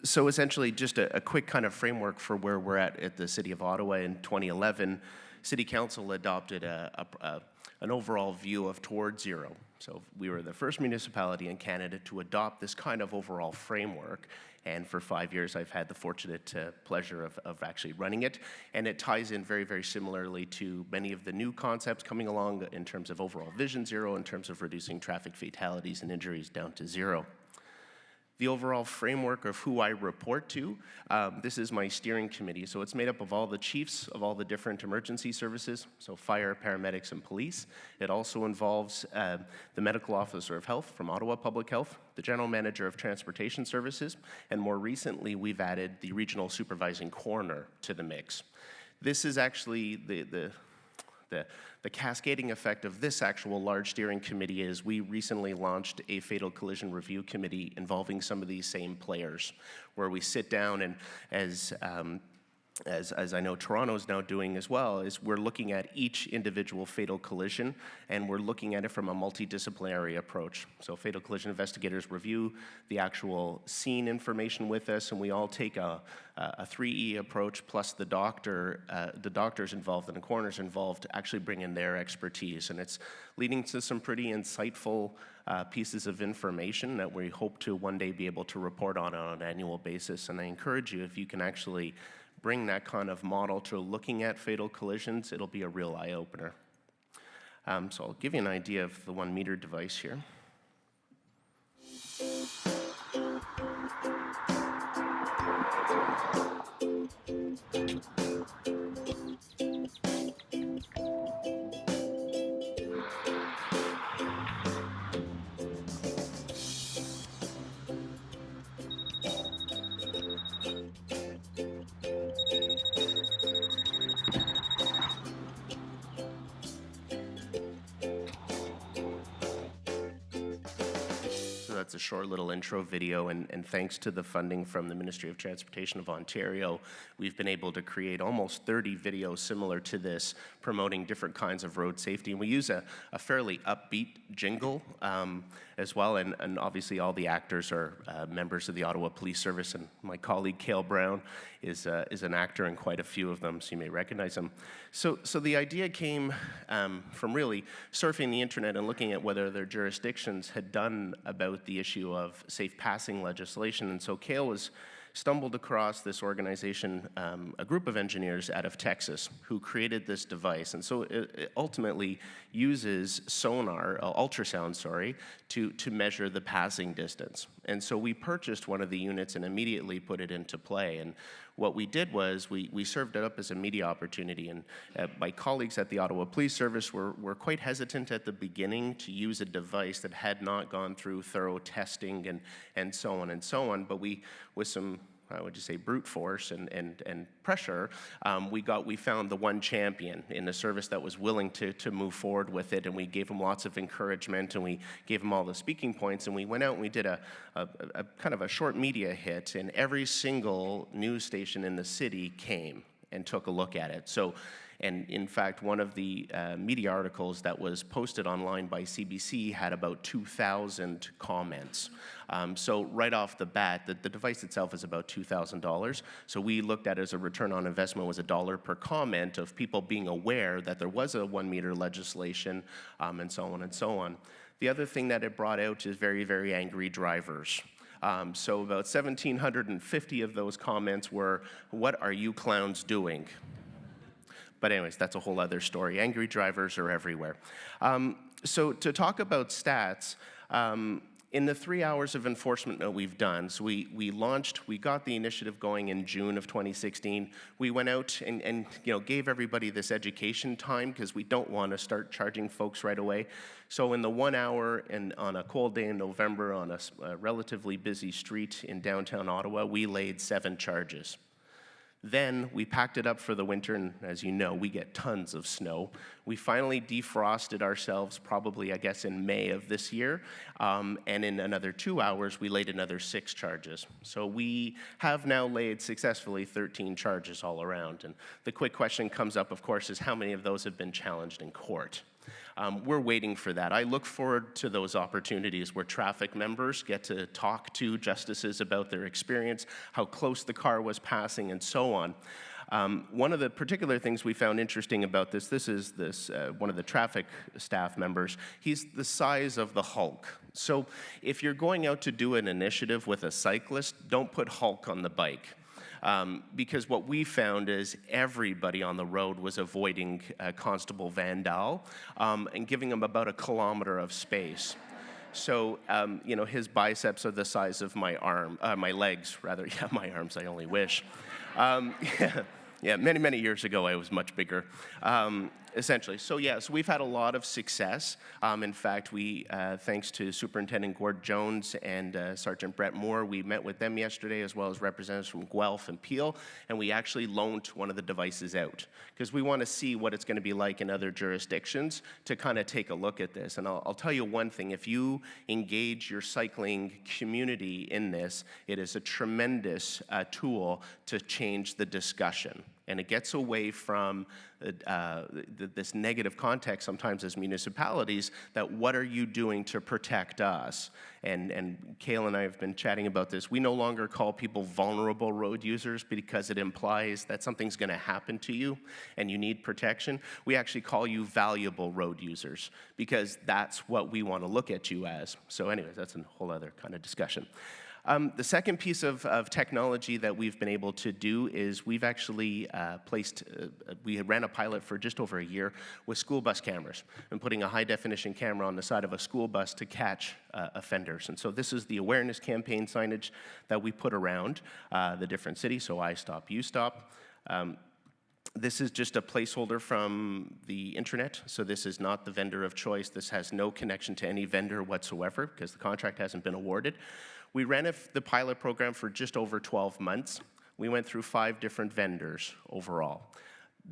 So essentially, just a quick kind of framework for where we're at the City of Ottawa. In 2011, City Council adopted an overall view of towards zero. So we were the first municipality in Canada to adopt this kind of overall framework. And for 5 years, I've had the fortunate pleasure of actually running it. And it ties in very, very similarly to many of the new concepts coming along in terms of overall vision zero, in terms of reducing traffic fatalities and injuries down to zero. The overall framework of who I report to, this is my steering committee. So it's made up of all the chiefs of all the different emergency services, so fire, paramedics, and police. It also involves the medical officer of health from Ottawa Public Health, the general manager of transportation services, and more recently we've added the regional supervising coroner to the mix. This is actually the cascading effect of this actual large steering committee is we recently launched a fatal collision review committee involving some of these same players, where we sit down and as I know Toronto's now doing as well, is we're looking at each individual fatal collision, and we're looking at it from a multidisciplinary approach. So fatal collision investigators review the actual scene information with us, and we all take a 3E approach, plus the doctors involved and the coroners involved to actually bring in their expertise. And it's leading to some pretty insightful pieces of information that we hope to one day be able to report on an annual basis. And I encourage you, if you can actually bring that kind of model to looking at fatal collisions, it'll be a real eye-opener. So I'll give you an idea of the 1 meter device here. That's a short little intro video, and thanks to the funding from the Ministry of Transportation of Ontario, we've been able to create almost 30 videos similar to this, promoting different kinds of road safety. And we use a fairly upbeat jingle as well, and obviously all the actors are members of the Ottawa Police Service, and my colleague Cale Brown is an actor in quite a few of them, so you may recognize him. So the idea came from really surfing the internet and looking at whether their jurisdictions had done about the issue of safe passing legislation. And so Cale stumbled across this organization, a group of engineers out of Texas who created this device. And so it ultimately uses ultrasound, to measure the passing distance. And so we purchased one of the units and immediately put it into play. And what we did was we served it up as a media opportunity. And my colleagues at the Ottawa Police Service were quite hesitant at the beginning to use a device that had not gone through thorough testing and so on and so on. But we, with some, I would just say, brute force and pressure, we found the one champion in the service that was willing to move forward with it, and we gave him lots of encouragement, and we gave him all the speaking points, and we went out and we did a kind of a short media hit, and every single news station in the city came and took a look at it. So, and in fact, one of the media articles that was posted online by CBC had about 2,000 comments. So right off the bat, the device itself is about $2,000. So we looked at it as a return on investment was $1 per comment of people being aware that there was a 1 meter legislation, and so on and so on. The other thing that it brought out is very, very angry drivers. So about 1,750 of those comments were, "What are you clowns doing?" But anyways, that's a whole other story. Angry drivers are everywhere. So to talk about stats, in the 3 hours of enforcement that we've done, so we got the initiative going in June of 2016. We went out and gave everybody this education time because we don't want to start charging folks right away. So in the 1 hour and on a cold day in November on a relatively busy street in downtown Ottawa, we laid 7 charges. Then we packed it up for the winter, and as you know, we get tons of snow. We finally defrosted ourselves probably, I guess, in May of this year, and in another 2 hours, we laid another 6 charges. So we have now laid successfully 13 charges all around, and the quick question comes up, of course, is how many of those have been challenged in court? We're waiting for that. I look forward to those opportunities where traffic members get to talk to justices about their experience, how close the car was passing, and so on. One of the particular things we found interesting about this is one of the traffic staff members. He's the size of the Hulk. So if you're going out to do an initiative with a cyclist, don't put Hulk on the bike. Because what we found is everybody on the road was avoiding Constable Van Dahl and giving him about a kilometer of space. So, his biceps are the size of my legs, rather. Yeah, my arms, I only wish. Yeah, many years ago, I was much bigger, essentially. So we've had a lot of success. In fact, we, thanks to Superintendent Gord Jones and Sergeant Brett Moore, we met with them yesterday, as well as representatives from Guelph and Peel, and we actually loaned one of the devices out, because we want to see what it's going to be like in other jurisdictions to kind of take a look at this. And I'll tell you one thing, if you engage your cycling community in this, it is a tremendous tool to change the discussion. And it gets away from this negative context sometimes as municipalities, that what are you doing to protect us? And Kale and I have been chatting about this. We no longer call people vulnerable road users because it implies that something's going to happen to you and you need protection. We actually call you valuable road users because that's what we want to look at you as. So anyways, that's a whole other kind of discussion. The second piece of technology that we've been able to do is we've actually we ran a pilot for just over a year with school bus cameras and putting a high-definition camera on the side of a school bus to catch offenders. And so this is the awareness campaign signage that we put around the different cities, so I stop, you stop. This is just a placeholder from the internet, so this is not the vendor of choice. This has no connection to any vendor whatsoever because the contract hasn't been awarded. We ran the pilot program for just over 12 months. We went through 5 different vendors overall.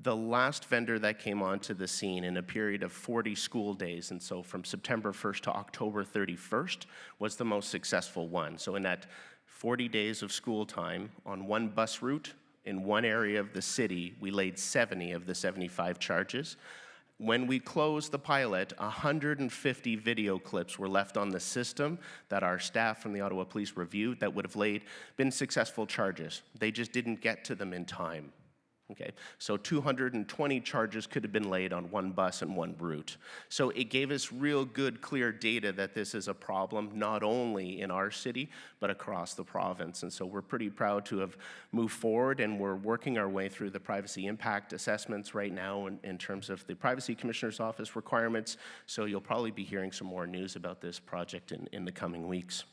The last vendor that came onto the scene in a period of 40 school days, and so from September 1st to October 31st, was the most successful one. So in that 40 days of school time on one bus route in one area of the city, we laid 70 of the 75 charges. When we closed the pilot, 150 video clips were left on the system that our staff from the Ottawa Police reviewed that would have been successful charges. They just didn't get to them in time. Okay, so 220 charges could have been laid on one bus and one route. So it gave us real good, clear data that this is a problem, not only in our city, but across the province. And so we're pretty proud to have moved forward, and we're working our way through the privacy impact assessments right now in terms of the Privacy Commissioner's Office requirements. So you'll probably be hearing some more news about this project in the coming weeks.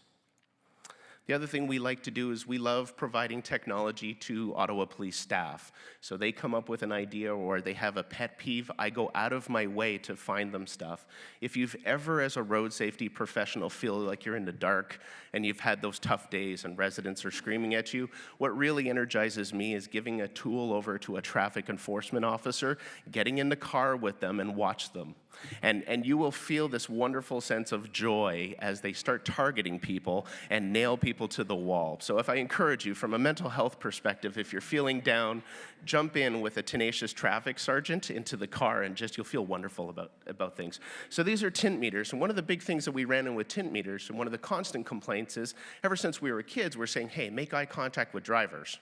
The other thing we like to do is we love providing technology to Ottawa Police staff. So they come up with an idea or they have a pet peeve, I go out of my way to find them stuff. If you've ever, as a road safety professional, feel like you're in the dark and you've had those tough days and residents are screaming at you, what really energizes me is giving a tool over to a traffic enforcement officer, getting in the car with them and watch them. And you will feel this wonderful sense of joy as they start targeting people and nail people to the wall. So if I encourage you from a mental health perspective, if you're feeling down, jump in with a tenacious traffic sergeant into the car and you'll feel wonderful about things. So these are tint meters, and one of the big things that we ran in with tint meters, and one of the constant complaints is, ever since we were kids, we're saying, hey, make eye contact with drivers.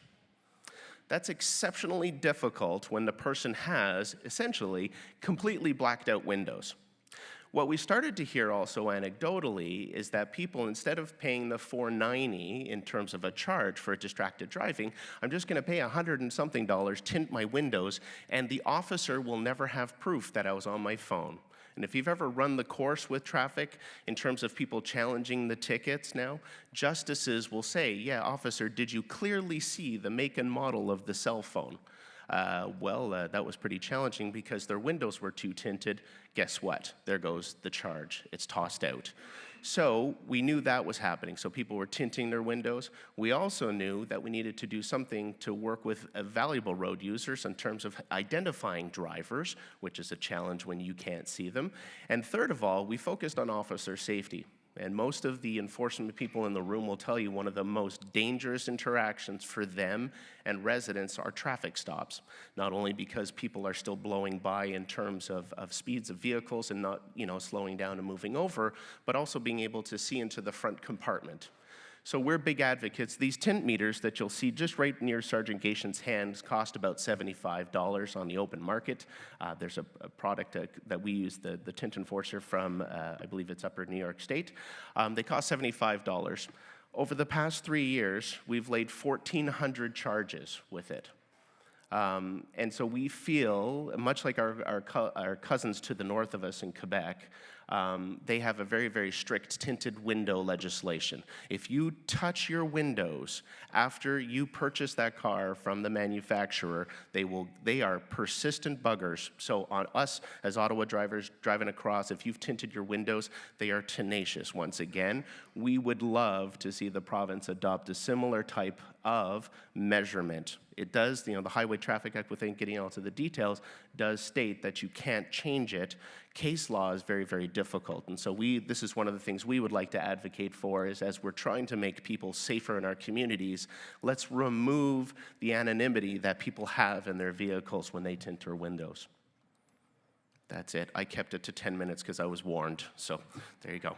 That's exceptionally difficult when the person has, essentially, completely blacked out windows. What we started to hear also anecdotally is that people, instead of paying the $4.90 in terms of a charge for distracted driving, I'm just going to pay $100 and something, tint my windows, and the officer will never have proof that I was on my phone. And if you've ever run the course with traffic in terms of people challenging the tickets now, justices will say, yeah, officer, did you clearly see the make and model of the cell phone? That was pretty challenging because their windows were too tinted. Guess what? There goes the charge. It's tossed out. So we knew that was happening. So people were tinting their windows. We also knew that we needed to do something to work with valuable road users in terms of identifying drivers, which is a challenge when you can't see them. And third of all, we focused on officer safety. And most of the enforcement people in the room will tell you one of the most dangerous interactions for them and residents are traffic stops. Not only because people are still blowing by in terms of speeds of vehicles and not, slowing down and moving over, but also being able to see into the front compartment. So we're big advocates. These tint meters that you'll see just right near Sergeant Gation's hands cost about $75 on the open market. There's a product that we use, the Tint Enforcer from, I believe it's Upper New York State. They cost $75. Over the past 3 years, we've laid 1,400 charges with it. And so we feel, much like our cousins to the north of us in Quebec, they have a very, very strict tinted window legislation. If you touch your windows after you purchase that car from the manufacturer, they are persistent buggers. So on us as Ottawa drivers driving across, if you've tinted your windows, they are tenacious. Once again, we would love to see the province adopt a similar type of measurement. It does, the Highway Traffic Act, without getting into the details, does state that you can't change it. Case law is very, very difficult. And so this is one of the things we would like to advocate for is as we're trying to make people safer in our communities, let's remove the anonymity that people have in their vehicles when they tint their windows. That's it. I kept it to 10 minutes because I was warned. So there you go.